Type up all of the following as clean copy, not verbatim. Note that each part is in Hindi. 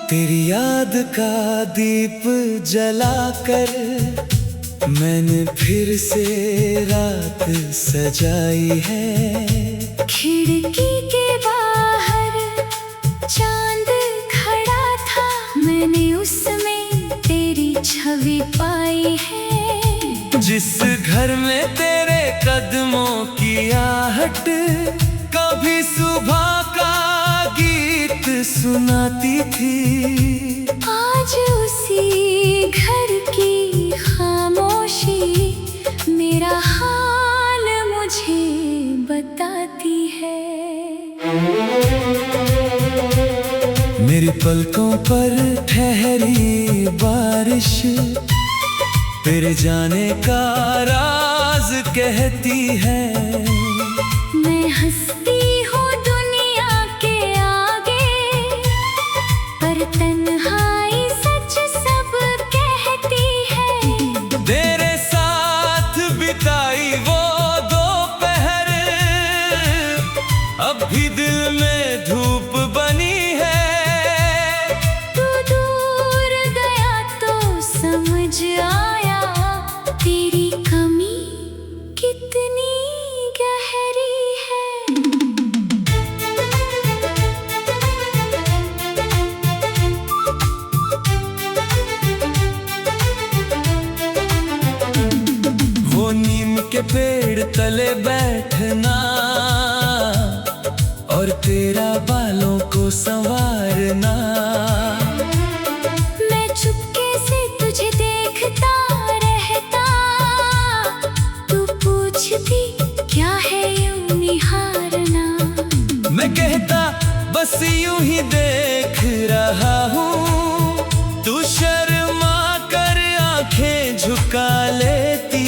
तेरी याद का दीप जलाकर मैंने फिर से रात सजाई है। खिड़की के बाहर चांद खड़ा था, मैंने उसमें तेरी छवि पाई है। जिस घर में तेरे कदमों की आहट कभी सुबह का गीत सुनाती थी, आज उसी घर की खामोशी मेरा हाल मुझे बताती है। मेरी पलकों पर ठहरी बारिश तेरे जाने का राज कहती है। मैं हंसती हूँ दुनिया के आगे, पर तन्हाई सच सब कहती है। तेरे साथ बिताई वो दोपहर अब भी दिल में धूप बनी है। तू दूर गया तो समझ आया, तेरी कमी कितनी गहरी है। वो नीम के पेड़ तले बैठना और तेरा बालों को संवारना। मैं चुपके से तुझे देखता रहता, तू पूछती क्या है यूं निहारना। मैं कहता बस यूं ही देख रहा हूँ, तू शर्मा कर आंखें झुका लेती।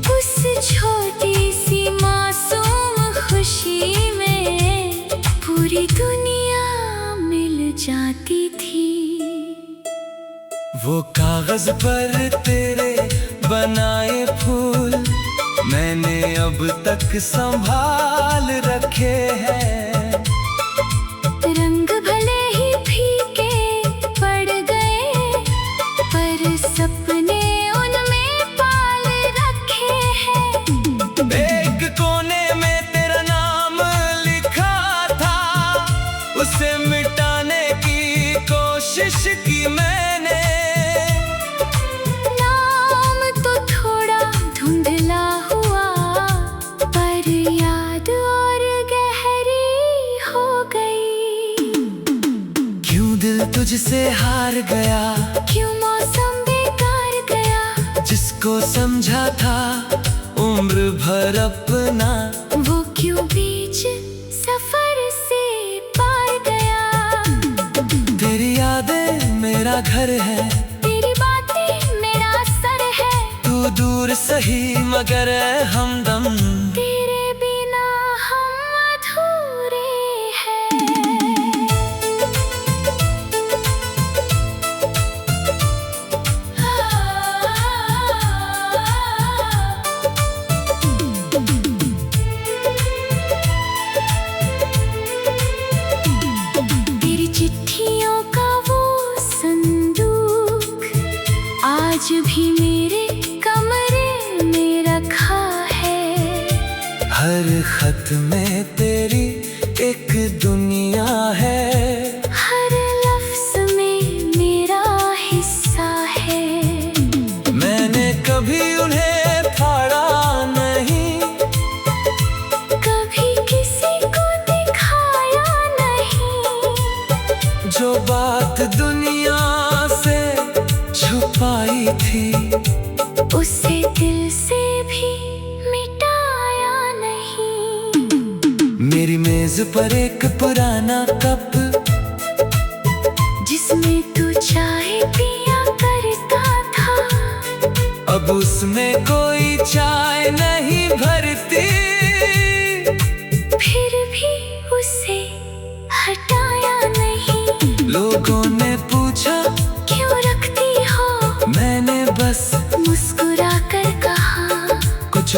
उस छोटी सी मासूम खुशी में पूरी दुनिया मिल जाती थी। वो कागज पर तेरे बनाए फूल मैंने अब तक संभाल रखे हैं। रंग भले ही फीके पड़ गए, पर सपने उनमें पाल रखे हैं। एक कोने में तेरा नाम लिखा था, उसे मिटाने की कोशिश की मैंने। नाम तो थोड़ा धुंधला हुआ, पर याद और गहरी हो गई। क्यों दिल तुझसे हार गया, क्यों मौसम बेकार गया, जिसको समझा था उम्र भर अपना, वो क्यों बीच सफर से पार गया। तेरी यादें मेरा घर है, तेरी बातें मेरा सर है, तू दूर सही मगर हमदम। तेरे बिना हम अधूरे हैं। तेरी चिट्ठियों का वो संदूक आज भी मेरे कमरे में रखा है। हर खत में तेरी एक दुनिया है, हर लफ्ज में मेरा हिस्सा है। मैंने कभी उन्हें फाड़ा नहीं, कभी किसी को दिखाया नहीं, जो बात दुनिया से छुपाई थी, उसे दिल से भी मिटाया नहीं। मेरी मेज पर एक पुराना कप, जिसमें तू चाय पिया करता था, अब उसमें कोई चाय नहीं भरती। फिर भी उसे हटाया नहीं। लोगों ने पूछा क्यों रखती हो, मैंने बस मुस्कुरा कर कहा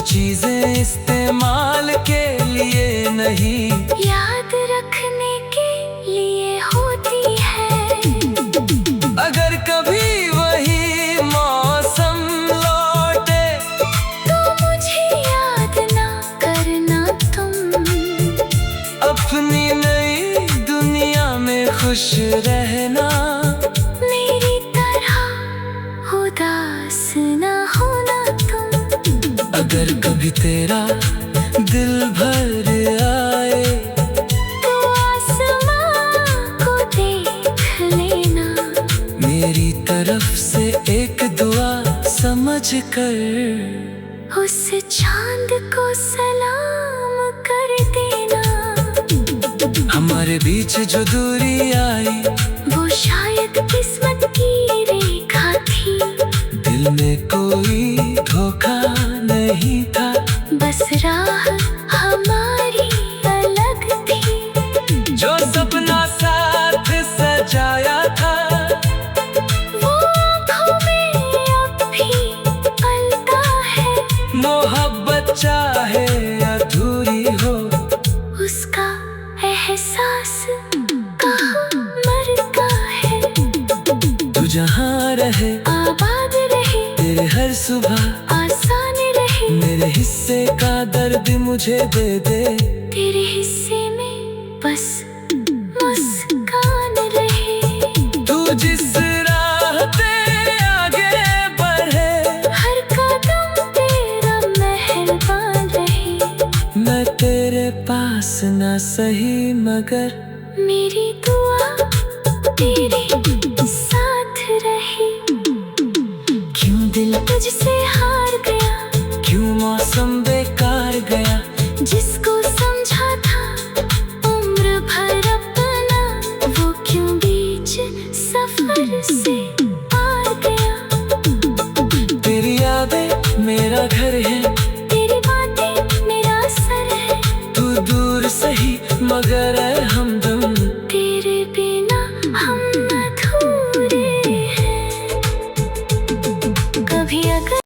चीजें इस्तेमाल के लिए नहीं, याद रखने के लिए होती है। अगर कभी वही मौसम लौटे तो मुझे याद ना करना तुम। अपनी नई दुनिया में खुश रहना, मेरी तरह उदास ना होना तुम। अगर कभी तेरा दिल भर आए तो आसमां को देख लेना, मेरी तरफ से एक दुआ समझ कर उस चांद को सलाम कर देना। हमारे बीच जो दूरी आई वो शायद किस्मत की रेखा थी, दिल में कोई धोखा नहीं था, बस राह हमारी अलग थी। जो सपना साथ सजाया था वो आँखों में अब भी पलता है, मोहब्बत चाहे अधूरी हो, उसका एहसास कहाँ मरता है। तू जहाँ रहे आबाद रहे, तेरे हर सुबह आसान रहे, मेरे हिस्से का दर्द मुझे दे दे। तेरे हिस्से में बस मुस्कान रहे। तू जिस राह पे आगे बढ़े हर कदम तेरा मेहरबान रहे। मैं तेरे पास ना सही मगर मेरी दुआ तेरे साथ रहे। क्यों दिल तुझसे हार गया, क्यों मौसम बेकार गया, जिसको समझा था उम्र भर अपना, वो क्यों बीच सफर से पार गया। तेरी यादें मेरा घर है, तेरी बातें मेरा सर है, तू दूर सही मगर है हमदम। तेरे बिना हम अधूरे हैं। कभी अगर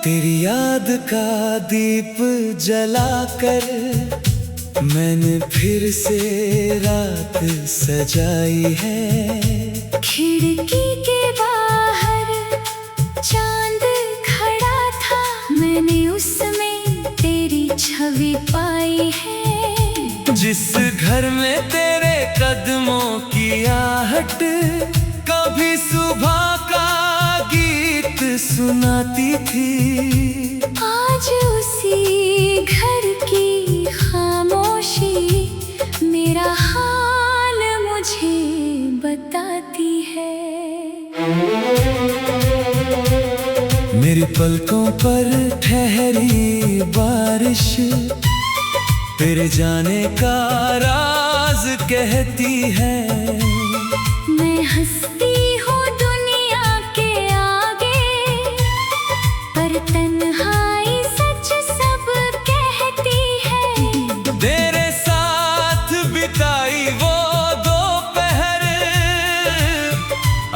तेरी याद का दीप जलाकर मैंने फिर से रात सजाई है। खिड़की के बाहर चांद खड़ा था, मैंने उसमें तेरी छवि पाई है। जिस घर में तेरे कदमों की आहट कभी सुबह का गीत सुनाती थी, आज उसी घर की खामोशी मेरा हाल मुझे बताती है। मेरी पलकों पर ठहरी बारिश तेरे जाने का राज कहती है। मैं हंसती हूँ दुनिया के आगे, पर तन्हाई सच सब कहती है। तेरे साथ बिताई वो दोपहर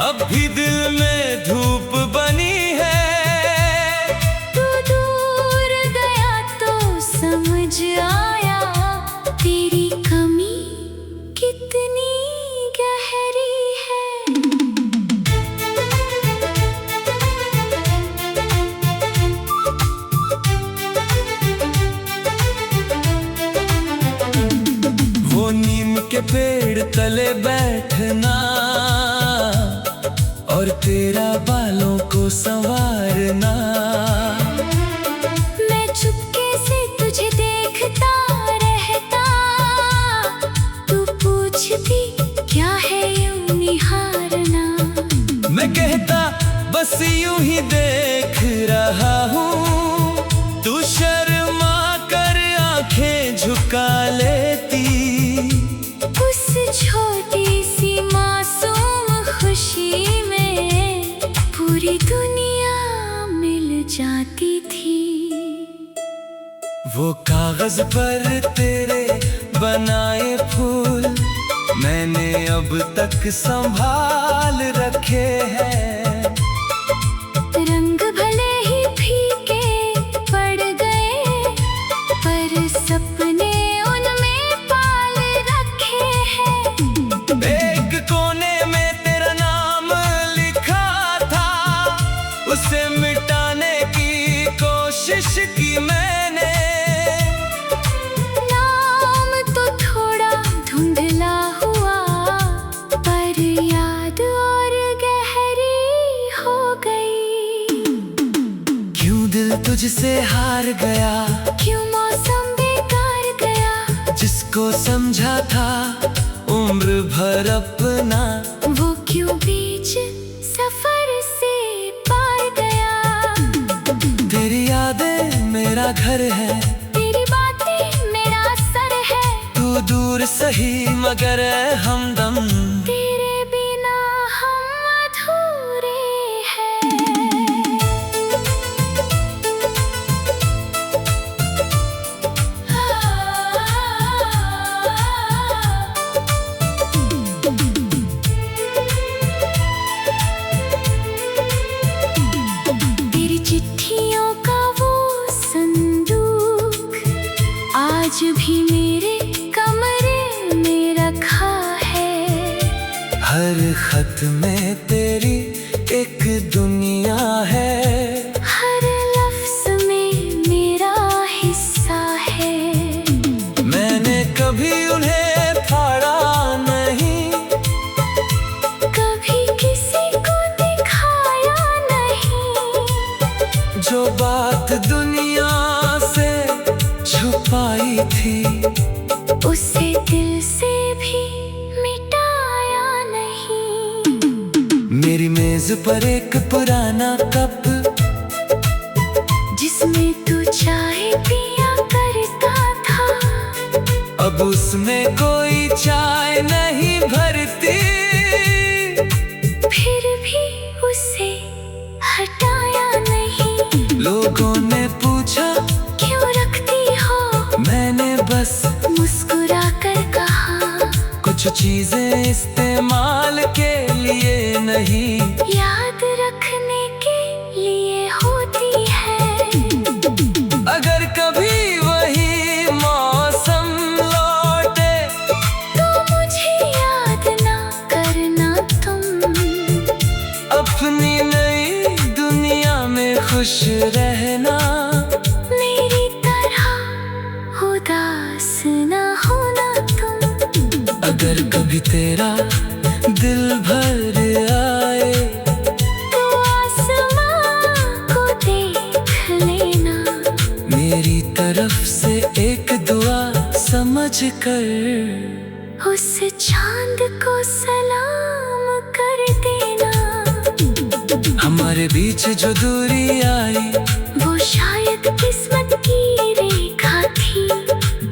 अब भी दिल में धूप बनी है। तू दूर गया तो समझ आया, तेरी कमी कितनी गहरी है। वो नीम के पेड़ तले बैठना और तेरा बालों को संवारना। मैं चुपके से तुझे देखता रहता, तू पूछती बस यूं ही देख रहा हूँ, तू शर्मा कर आंखें झुका लेती। उस छोटी सी मासूम खुशी में पूरी दुनिया मिल जाती थी। वो कागज पर तेरे बनाए फूल मैंने अब तक संभाल रखे हैं। रंग भले ही फीके पड़ गए, पर सपने उनमें पाल रखे हैं। एक कोने में तेरा नाम लिखा था, उसे मिटाने की कोशिश की मैंने। नाम तो थोड़ा धुंधला हुआ, पर याद और गहरी हो गई। क्यों दिल तुझसे हार गया, क्यों मौसम बेकार गया, जिसको समझा था उम्र भर अपना, वो क्यों बीच सफर से पार गया। तेरी यादें मेरा घर है, तेरी बातें मेरा सर है, तू दूर सही मगर हमदम। तेरे बिना हम अधूरे हैं। तेरी चिट्ठियों का वो संदूक आज भी मेरे कमरे में रखा है। हर खत में तेरी एक दुनिया है, हर लफ्ज में मेरा हिस्सा है। मैंने कभी उन्हें फाड़ा नहीं, कभी किसी को दिखाया नहीं, जो बात दुनिया से छुपाई थी, उसे दिल से भी मिटाया नहीं। मेरी मेज पर एक पुराना कप, जिसमें तू चाय पिया करता था, अब उसमें कोई चाय नहीं भरती। फिर भी उसे हटाया नहीं। लोगों ने पूछा क्यों रखती हो, मैंने बस मुस्कुरा कर कहा, कुछ चीजें इस्तेमाल के लिए नहीं, याद रखने के लिए होती है। अगर कभी वही मौसम लौटे, तो मुझे याद ना करना तुम, अपनी नई दुनिया में खुश रहना। मेरी तरह उदास ना होना तुम। अगर कभी तेरा दिल भर आए, तो आसमां को देख लेना, मेरी तरफ से एक दुआ समझ कर उस चांद को सलाम कर देना। हमारे बीच जो दूरी आई, वो शायद किस्मत की रेखा थी,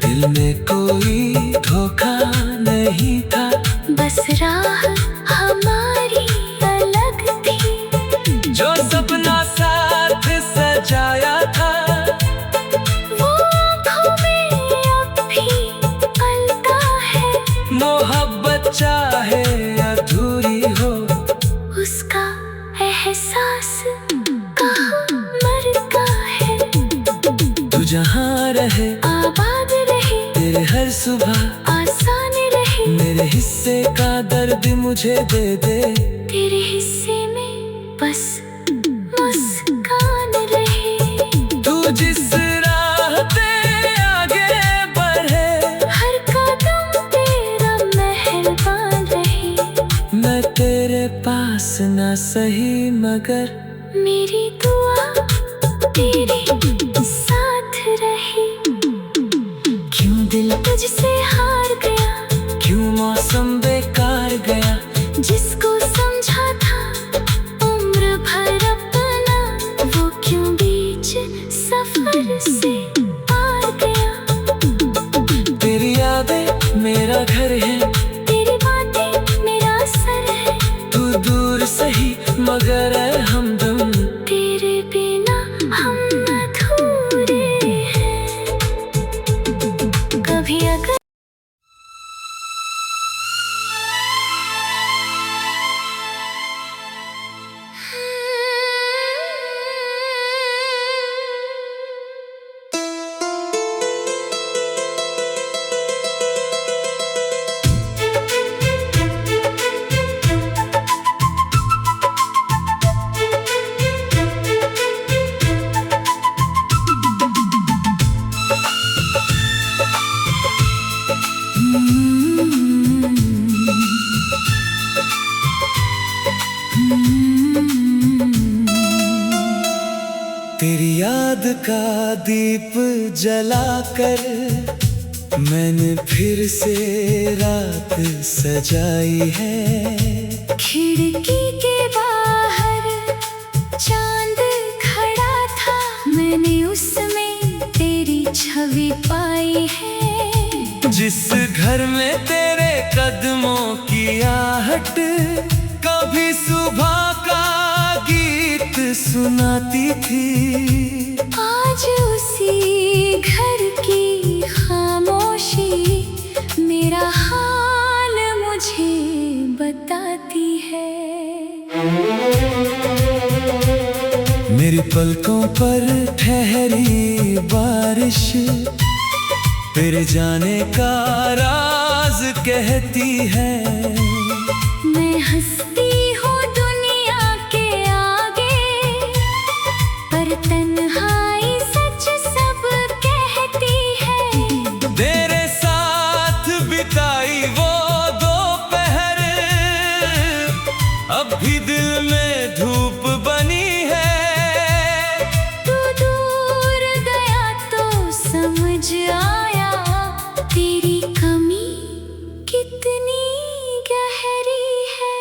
दिल में कोई धोखा नहीं था, बस राह हमारी अलग थी। जो सपना साथ सजाया था, वो आँखों में अब भी पलता है, मोहब्बत चाहे अधूरी हो, उसका एहसास कहाँ मरता है। तू जहाँ रहे आबाद रहे, तेरे हर सुबह आसान रहे, मेरे हिस्से का दर्द मुझे दे दे। तेरे हिस्से में बस मुस्कान रहे। तू जिस राह पे आगे बढ़े, हर कदम तेरा मेहरबान रहे। मैं तेरे पास ना सही मगर मेरी दुआ तेरे साथ रहे। क्यों दिल तुझसे हार गया, क्यों मौसम बेकार गया, जिसको समझा था उम्र भर घर है, तेरी बातें मेरा सर है। तू दूर सही मगर है हमदम। तेरे बिना हम अधूरे हैं। कभी अगर तेरी याद का दीप जलाकर मैंने फिर से रात सजाई है। खिड़की के बाहर चांद खड़ा था, मैंने उसमें तेरी छवि पाई है। जिस घर में तेरे कदमों की आहट कभी सुबह का गीत सुनाती थी, आज उसी घर की खामोशी मेरा हाल मुझे बताती है। मेरी पलकों पर ठहरी बारिश तेरे जाने का राज कहती है। मैं हंसती हूँ दुनिया के आगे, पर तन्हाई सच सब कहती है। तेरे साथ बिताई वो दोपहर अब भी दिल में धूप बनी है। तू दूर गया तो समझ आया, तेरी कमी कितनी गहरी है।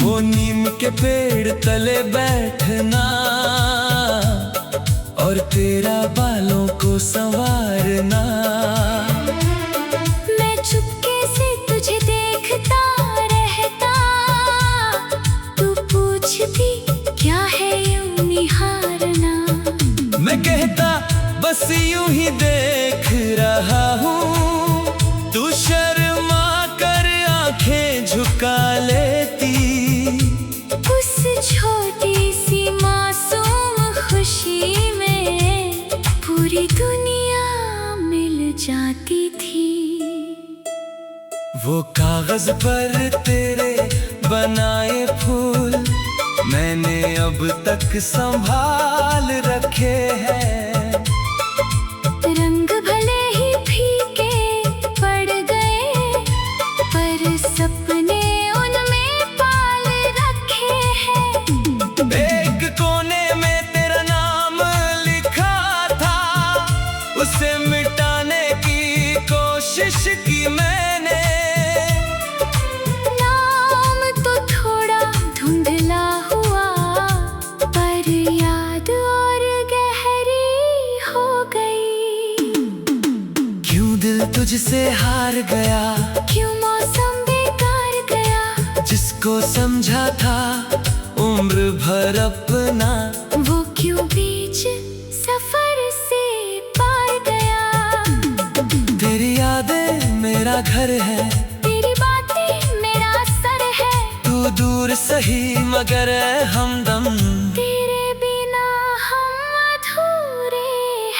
वो नीम के पेड़ तले बैठना और तेरा बालों को संवारना। मैं चुपके से तुझे देखता रहता, तू पूछती क्या है यूं निहारना। मैं कहता बस यूं ही देख रहा हूँ, तू शर्मा कर आंखें झुका लेती। उस छोटी सी मासूम खुशी में पूरी दुनिया मिल जाती थी। वो कागज पर तेरे बनाए फूल मैंने अब तक संभाल रखे हैं। रंग भले ही फीके पड़ गए, पर सपने उनमें पाल रखे हैं। एक कोने में तेरा नाम लिखा था, उसे मिटाने की कोशिश की मैंने। नाम तो थोड़ा धुंधला हुआ, पर याद और गहरी हो गई। क्यों दिल तुझसे हार गया, क्यों मौसम बेकार गया, जिसको समझा था उम्र भर अपना। वो क्यों बीच सफर से पार गया। तेरी यादें मेरा घर है, तेरी बातें मेरा सर है। तू दूर सही मगर है हमदम। तेरे बिना हम अधूरे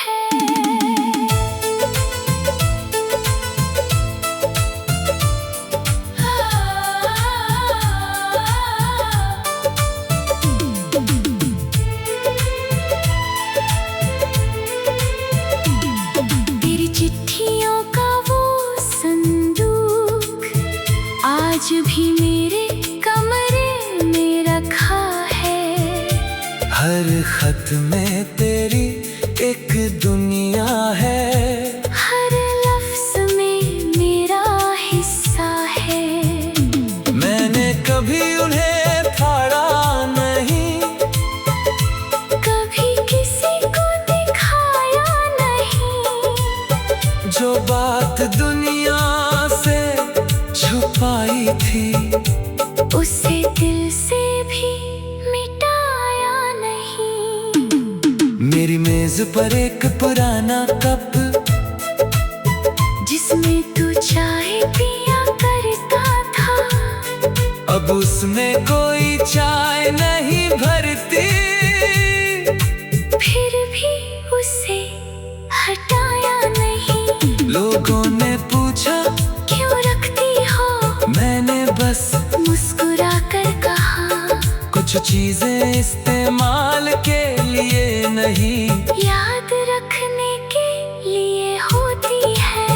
हैं। तेरी चिट्ठियों का वो संदूक आज भी मेरे कमरे में रखा है। हर खत में तेरी एक दुनिया है, हर लफ्ज में मेरा हिस्सा है। मैंने कभी उन्हें फाड़ा मेरी मेज पर एक पुराना कप, जिसमें तू चाय पिया करता था। अब उसमें कोई चाय नहीं भरती। फिर भी उसे हटाया नहीं। लोगों ने पूछा क्यों रखती हो, मैंने बस मुस्कुरा कर कहा। कुछ चीजें इस्तेमाल के लिए नहीं, याद रखने के लिए होती है।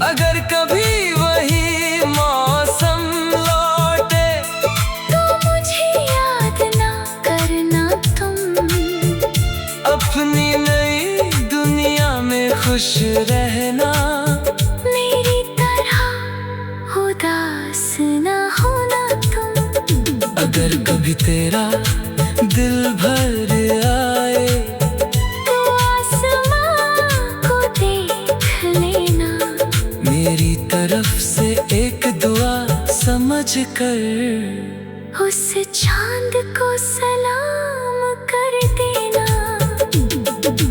अगर कभी वही मौसम लौटे तो मुझे याद ना करना तुम। अपनी नई दुनिया में खुश रहना, मेरी तरह उदास ना होना तुम। अगर कभी तेरा दिल भर आए तो आसमां को देख लेना। मेरी तरफ से एक दुआ समझ कर उस चांद को सलाम कर देना।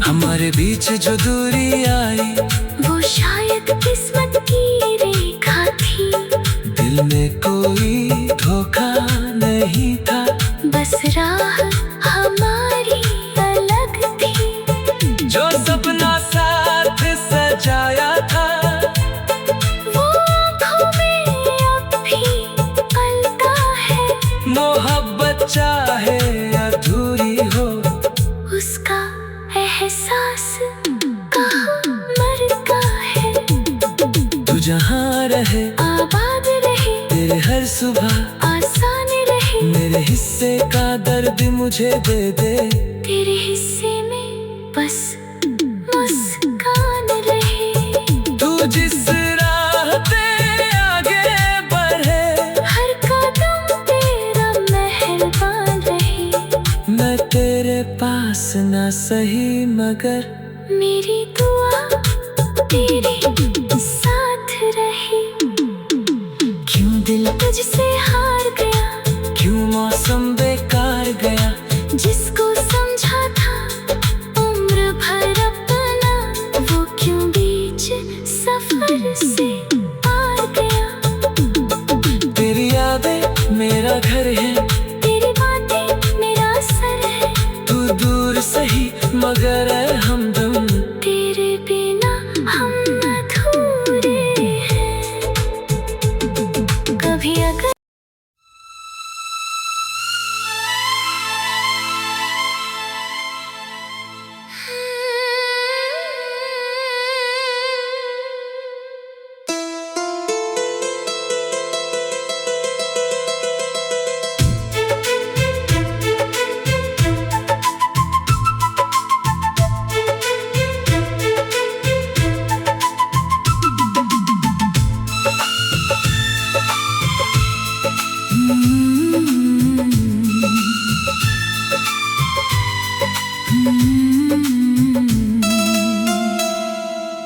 हमारे बीच जो दूरी आई वो शायद किस्मत की रेखा थी। दिल में कोई धोखा नहीं था, बस राह हमारी अलग थी। जो सपना साथ सजाया था वो आँखों में अब भी पलता है। मोहब्बत चाहे अधूरी हो, उसका एहसास कहाँ मरता है। तू जहाँ रहे आबाद रहे, तेरे हर सुबह आसान रहे। मेरे हिस्से का दर्द मुझे दे दे। तेरे हिस्से में बस मुस्कान रहे। तू जिस राह पे आगे बढ़े, हर कदम तेरा मेहरबान रहे। मैं तेरे पास ना सही मगर मेरी दुआ तेरे साथ रहे। क्यों दिल तुझसे हार गया, क्यों मौसम बेकार गया। जिसको समझा था उम्र भर अपना, वो क्यों बीच सफर से पार गया। तेरी यादें मेरा घर है, तेरी बातें मेरा सर है। तू दूर सही मगर है हमदम। तेरे बिना हम अधूरे हैं। कभी अगर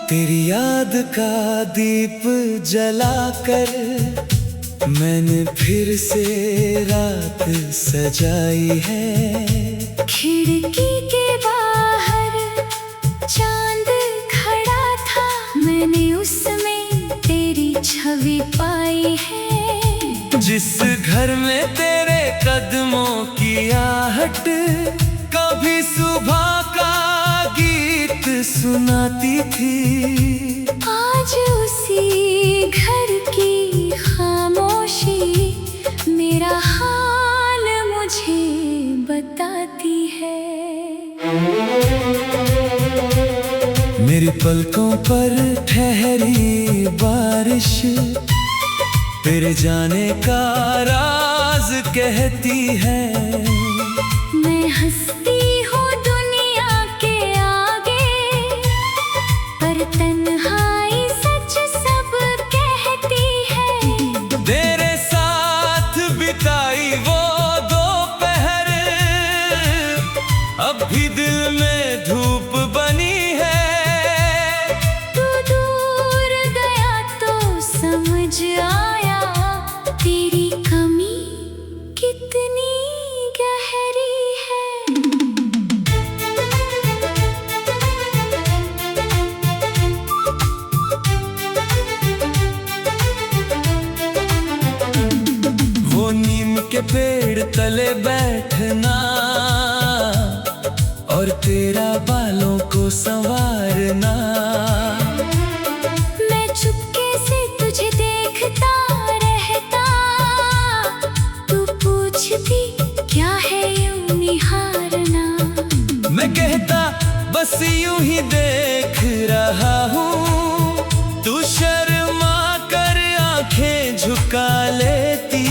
तेरी याद का दीप जलाकर मैंने फिर से रात सजाई है। खिड़की के बाहर चांद खड़ा था, मैंने उसमें तेरी छवि पाई है। जिस घर में तेरे कदमों की आहट कभी सुबह का गीत सुनाती थी, आज उसी घर की खामोशी मेरा हाल मुझे बताती है। मेरी पलकों पर ठहरी बारिश तेरे जाने का राज कहती है। मैं हंसती हूँ दुनिया के आगे, पर तन्हाई सच सब कहती है। तेरे साथ बिताई वो दोपहर अब भी दिल में धूप बनी है। तू दूर गया तो समझ आया, तेरी कमी कितनी गहरी है। पेड़ तले बैठना और तेरा बालों को संवारना। मैं चुपके से तुझे देखता रहता, तू पूछती क्या है यूं निहारना। मैं कहता बस यूं ही देख रहा हूँ, तू शर्मा कर आंखें झुका लेती।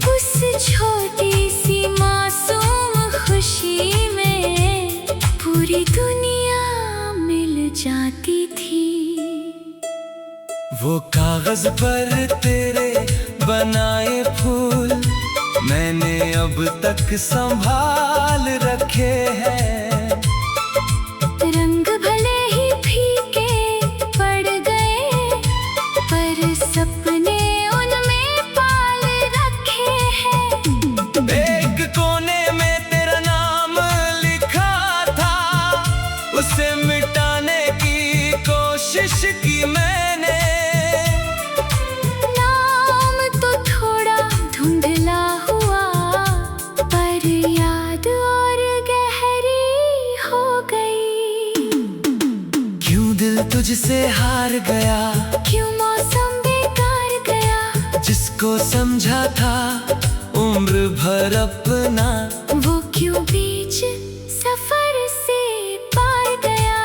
उस छोटी सी मासूम खुशी में पूरी दुनिया मिल जाती थी। वो कागज पर तेरे बनाए फूल मैंने अब तक संभाल रखे हैं। रंग भले ही फीके पड़ गए, पर सपने उनमें पाल रखे हैं। एक कोने में तेरा नाम लिखा था, उसे मिटाने की कोशिश की मैंने। नाम तो थोड़ा धुंधला हुआ, पर याद और गहरी हो गई। क्यों दिल तुझसे हार गया, क्यों मौसम बेकार गया, जिसको समझा था उम्र भर अपना। वो क्यों बीच सफर से पार गया।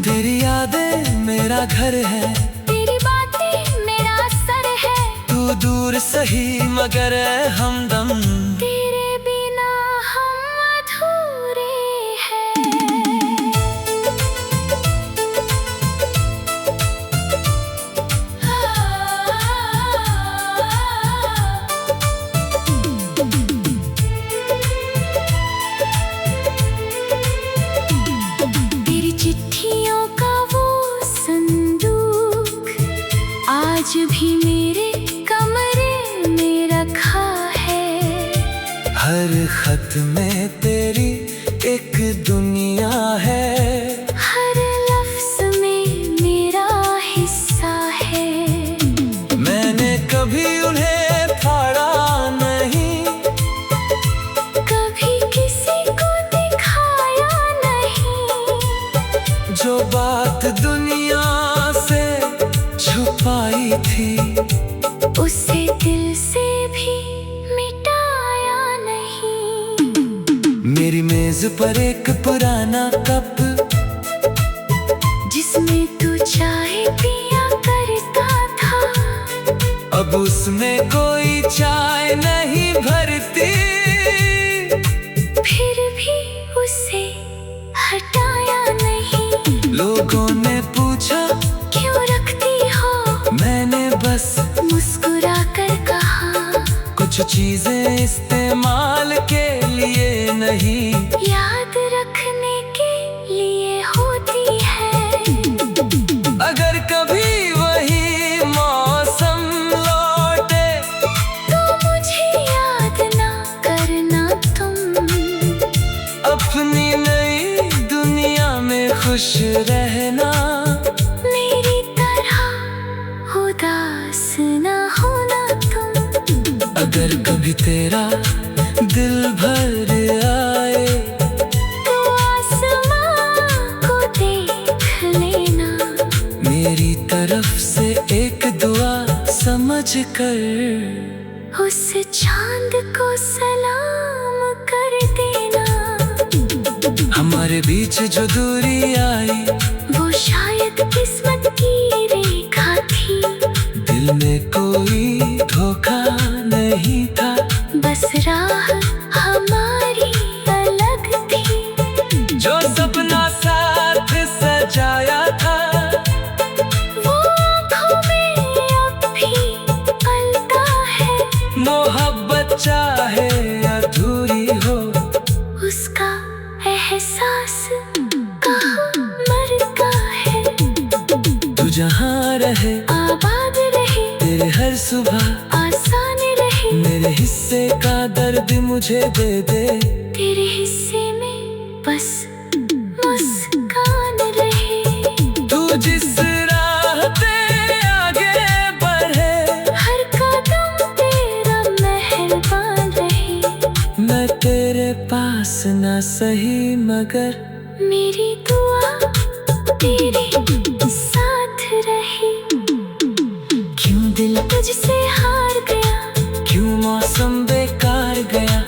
तेरी यादें मेरा घर है, तेरी बातें मेरा सर है, तू दूर सही मगर है हमदम। तेरे बिना हम अधूरे हैं। तेरी चिट्ठियों का वो संदूक आज भी मेरे कमरे में रखा है। हर खत में तेरी एक दुनिया है, हर लफ्ज में मेरा हिस्सा है। मैंने कभी उन्हें फाड़ा नहीं, कभी किसी को दिखाया नहीं। जो बात दुनिया से छुपाई थी, उसे दिल से भी मिटाया नहीं। मेरी मेज पर एक पुराना कप, जिसमें तू चाय पिया करता था, अब उसमें कोई चाय नहीं भरती। फिर भी उसे हटाया नहीं। लोगों ने पूछा क्यों रखती हो, मैंने बस मुस्कुरा कर कहा, कुछ चीजें इस्तेमाल के लिए नहीं, याद रखने के लिए होती है। अगर कभी वही मौसम लौटे, तो मुझे याद ना करना तुम। अपनी नई दुनिया में खुश रहना, मेरी तरह उदास ना होना तुम। अगर कभी तेरा दिल भर आए, तो आसमां को देख लेना, मेरी तरफ से एक दुआ समझ कर। उस चांद को सलाम कर देना। हमारे बीच जो दूरी आई, वो शायद किस्मत की रेखा थी। दिल में कोई धोखा नहीं था, बस राह हमारी अलग थी। जो सपना साथ सजाया था, वो आँखों में अब भी पलता है। मोहब्बत चाहे अधूरी हो, उसका एहसास कहाँ मरता है। तू जहाँ रहे आबाद रहे, तेरे हर सुबह आसान रहे। मेरे हिस्से का दर्द मुझे दे दे। तेरे हिस्से में बस मुस्कान रहे। तू जिस राह पे आगे बढ़े, हर कदम तेरा महसूस ना सही मगर मेरी दुआ तेरे साथ रही। क्यों दिल तुझसे हार गया, क्यों मौसम बेकार गया।